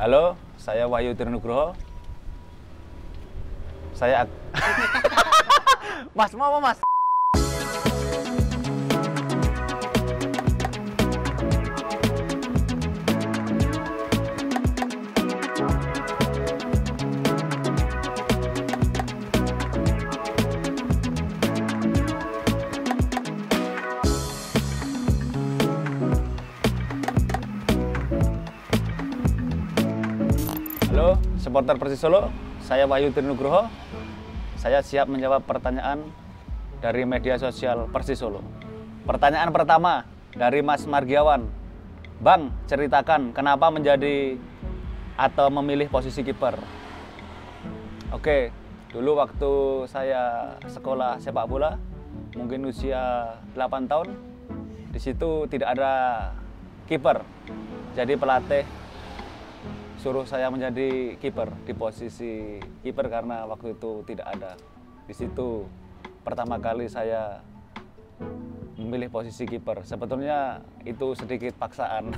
Halo, saya Wahyu Tirnugroho. Saya Mas, mau apa Mas? Halo, supporter Persis Solo. Saya Wahyu Tirnugroho. Saya siap menjawab pertanyaan dari media sosial Persis Solo. Pertanyaan pertama dari Mas Margiawan. Bang, ceritakan kenapa menjadi atau memilih posisi kiper. Oke, dulu waktu saya sekolah sepak bola, mungkin usia 8 tahun, di situ tidak ada kiper. Jadi pelatih suruh saya menjadi kiper di posisi kiper karena waktu itu tidak ada. Di situ pertama kali saya memilih posisi kiper. Sebetulnya itu sedikit paksaan.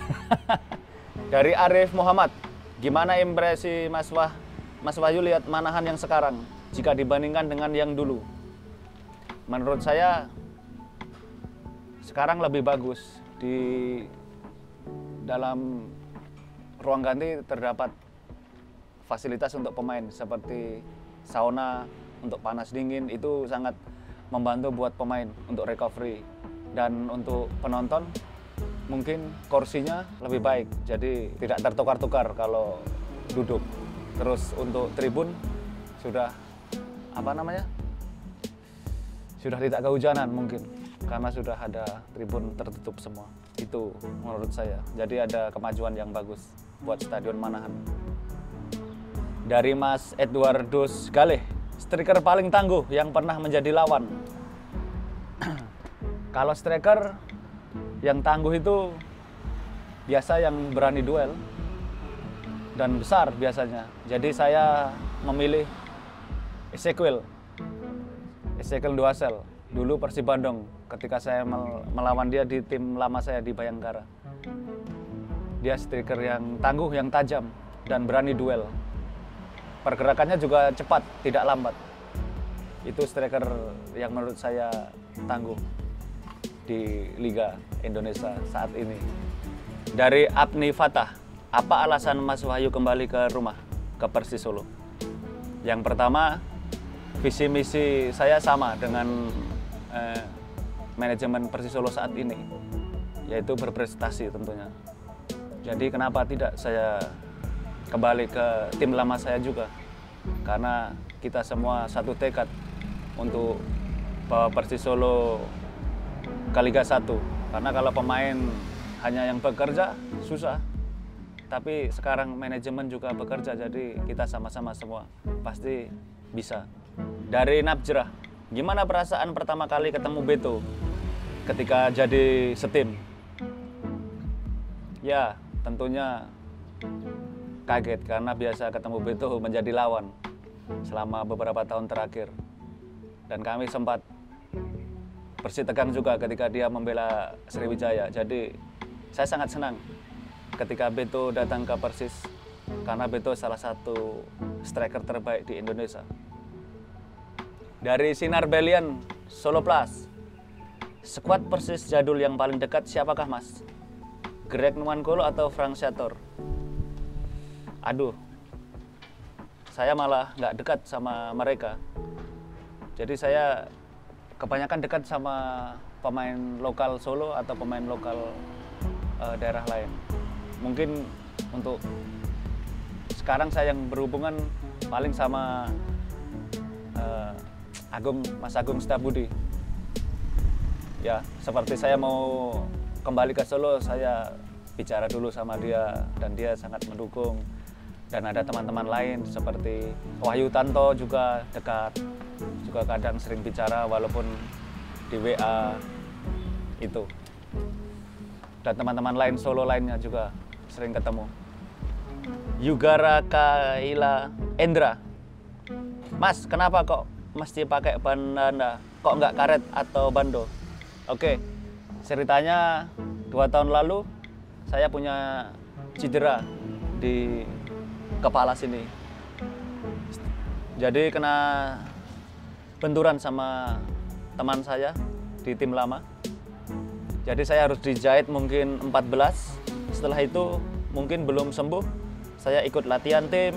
Dari Arif Muhammad, gimana impresi Mas Wahyu lihat Manahan yang sekarang jika dibandingkan dengan yang dulu? Menurut saya sekarang lebih bagus. Di dalam ruang ganti terdapat fasilitas untuk pemain seperti sauna untuk panas dingin, itu sangat membantu buat pemain untuk recovery. Dan untuk penonton mungkin kursinya lebih baik, jadi tidak tertukar-tukar kalau duduk. Terus untuk tribun sudah sudah tidak kehujanan mungkin karena sudah ada tribun tertutup semua. Itu menurut saya, jadi ada kemajuan yang bagus buat Stadion Manahan. Dari Mas Edwardus Galih, striker paling tangguh yang pernah menjadi lawan. Kalau striker yang tangguh itu biasa yang berani duel dan besar biasanya. Jadi saya memilih Ezekiel Duasel. Dulu Persib Bandung ketika saya melawan dia di tim lama saya di Bayangkara. Dia striker yang tangguh, yang tajam, dan berani duel. Pergerakannya juga cepat, tidak lambat. Itu striker yang menurut saya tangguh di Liga Indonesia saat ini. Dari Abni Fatah, apa alasan Mas Wahyu kembali ke rumah, ke Persis Solo? Yang pertama, visi misi saya sama dengan manajemen Persis Solo saat ini, yaitu berprestasi tentunya. Jadi kenapa tidak saya kembali ke tim lama saya juga, karena kita semua satu tekad untuk bawa Persis Solo ke Liga 1. Karena kalau pemain hanya yang bekerja susah, tapi sekarang manajemen juga bekerja, jadi kita sama-sama semua pasti bisa. Dari Nabjrah, gimana perasaan pertama kali ketemu Beto ketika jadi setim? Ya, tentunya kaget karena biasa ketemu Beto menjadi lawan selama beberapa tahun terakhir. Dan kami sempat bersitegang juga ketika dia membela Sriwijaya. Jadi saya sangat senang ketika Beto datang ke Persis, karena Beto salah satu striker terbaik di Indonesia. Dari Sinar Belian Solo Plus, skuad Persis jadul yang paling dekat siapakah Mas? Greg Numankolo atau Frank Shator? Aduh, saya malah nggak dekat sama mereka. Jadi saya kebanyakan dekat sama pemain lokal Solo atau pemain lokal daerah lain. Mungkin untuk sekarang saya yang berhubungan paling sama Mas Agung Setiabudi. Ya, seperti saya mau kembali ke Solo, saya bicara dulu sama dia dan dia sangat mendukung. Dan ada teman-teman lain seperti Wahyu Tanto juga dekat, juga kadang sering bicara walaupun di WA itu. Dan teman-teman lain Solo lainnya juga sering ketemu. Yugara Kaila Endra, Mas, kenapa kok mesti pakai bandana? Kok nggak karet atau bando? Oke, ceritanya 2 tahun lalu saya punya cedera di kepala sini. Jadi kena benturan sama teman saya di tim lama. Jadi saya harus dijahit mungkin 14. Setelah itu mungkin belum sembuh, saya ikut latihan tim.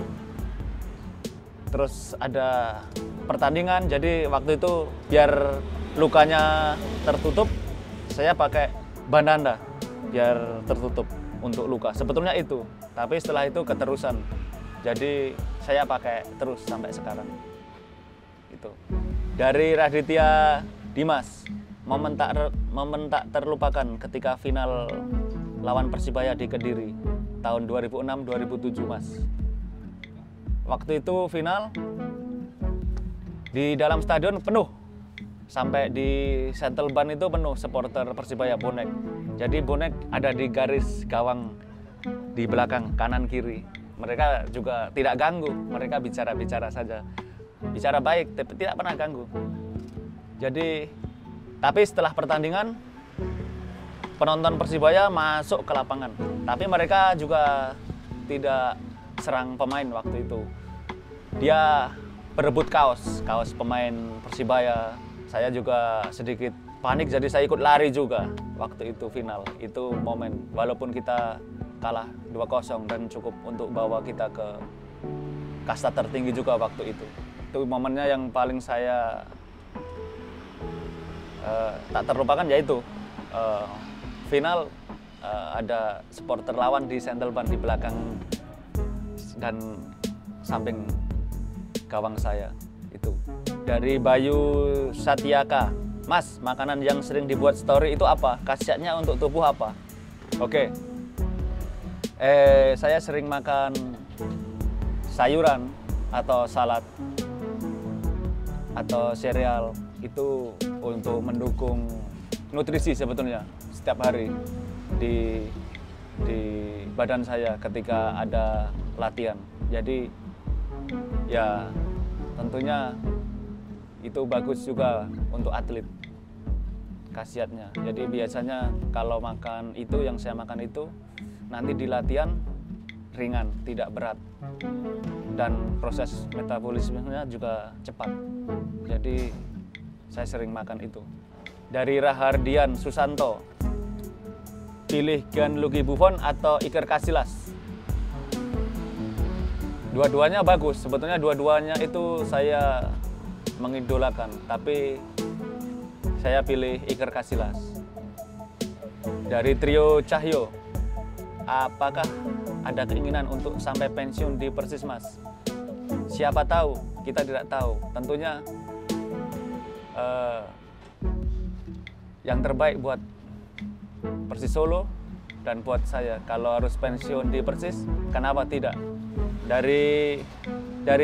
Terus ada pertandingan, jadi waktu itu biar lukanya tertutup, saya pakai bandana biar tertutup untuk luka. Sebetulnya itu, tapi setelah itu keterusan. Jadi saya pakai terus sampai sekarang. Itu. Dari Raditya Dimas, momen tak terlupakan ketika final lawan Persibaya di Kediri tahun 2006-2007, Mas. Waktu itu final di dalam stadion penuh, sampai di shuttle ban itu penuh supporter Persibaya, bonek. Jadi bonek ada di garis gawang di belakang kanan kiri. Mereka juga tidak ganggu, mereka bicara-bicara saja, bicara baik tapi tidak pernah ganggu. Jadi tapi setelah pertandingan penonton Persibaya masuk ke lapangan, tapi mereka juga tidak serang pemain waktu itu. Dia berebut kaos pemain Persibaya. Saya juga sedikit panik, jadi saya ikut lari juga waktu itu final. Itu momen, walaupun kita kalah 2-0 dan cukup untuk bawa kita ke kasta tertinggi juga waktu itu. Itu momennya yang paling saya tak terlupakan, yaitu final ada supporter lawan di sentral ban di belakang dan samping gawang saya itu. Dari Bayu Satyaka, Mas, makanan yang sering dibuat story itu apa? Khasiatnya untuk tubuh apa? Oke, saya sering makan sayuran atau salad atau sereal, itu untuk mendukung nutrisi sebetulnya setiap hari di badan saya ketika ada latihan. Jadi ya tentunya itu bagus juga untuk atlet, khasiatnya. Jadi biasanya kalau makan itu, yang saya makan itu, nanti di latihan ringan, tidak berat, dan proses metabolismenya juga cepat. Jadi saya sering makan itu. Dari Rahardian Susanto, pilih Gianluigi Buffon atau Iker Casillas? Dua-duanya bagus, sebetulnya dua-duanya itu saya mengidolakan, tapi saya pilih Iker Casillas. Dari Trio Cahyo, apakah ada keinginan untuk sampai pensiun di Persis, Mas? Siapa tahu, kita tidak tahu. Tentunya yang terbaik buat Persis Solo dan buat saya. Kalau harus pensiun di Persis, kenapa tidak? Dari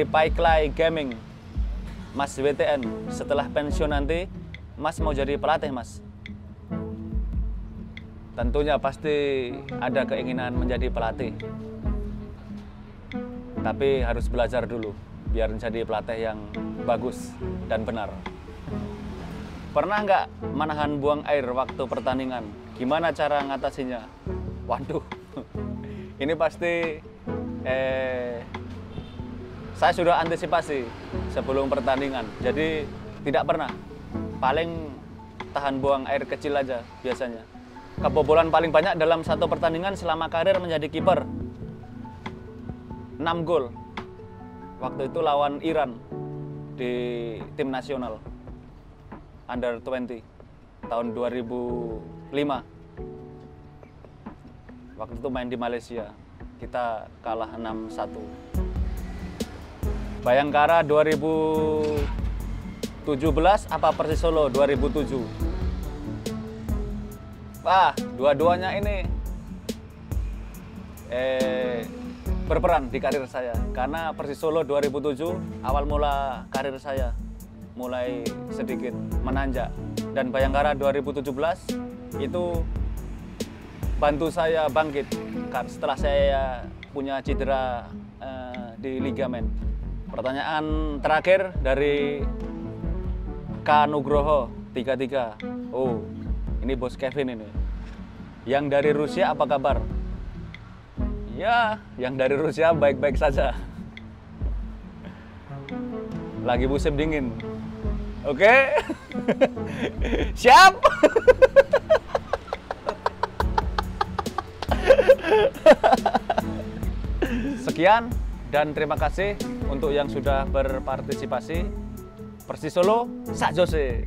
Paiklay Gaming, Mas WTN, setelah pensiun nanti Mas mau jadi pelatih, Mas? Tentunya pasti ada keinginan menjadi pelatih, tapi harus belajar dulu biar menjadi pelatih yang bagus dan benar. Pernah nggak menahan buang air waktu pertandingan? Gimana cara ngatasinya? Waduh, ini pasti saya sudah antisipasi sebelum pertandingan. Jadi tidak pernah. Paling tahan buang air kecil aja biasanya. Kebobolan paling banyak dalam satu pertandingan selama karir menjadi kiper, 6 gol. Waktu itu lawan Iran di tim nasional Under 20 tahun 2005. Waktu itu main di Malaysia, kita kalah 6-1. Bayangkara 2017 apa Persis Solo 2007? Wah, dua-duanya ini berperan di karir saya. Karena Persis Solo 2007 awal mula karir saya mulai sedikit menanjak, dan Bayangkara 2017 itu bantu saya bangkit setelah saya punya cedera di ligamen. Pertanyaan terakhir dari K Nugroho 33. Oh, ini bos Kevin ini. Yang dari Rusia apa kabar? Ya, yang dari Rusia baik-baik saja. Lagi musim dingin. Oke. Siap. Sekian dan terima kasih untuk yang sudah berpartisipasi. Persis Solo, sak jose.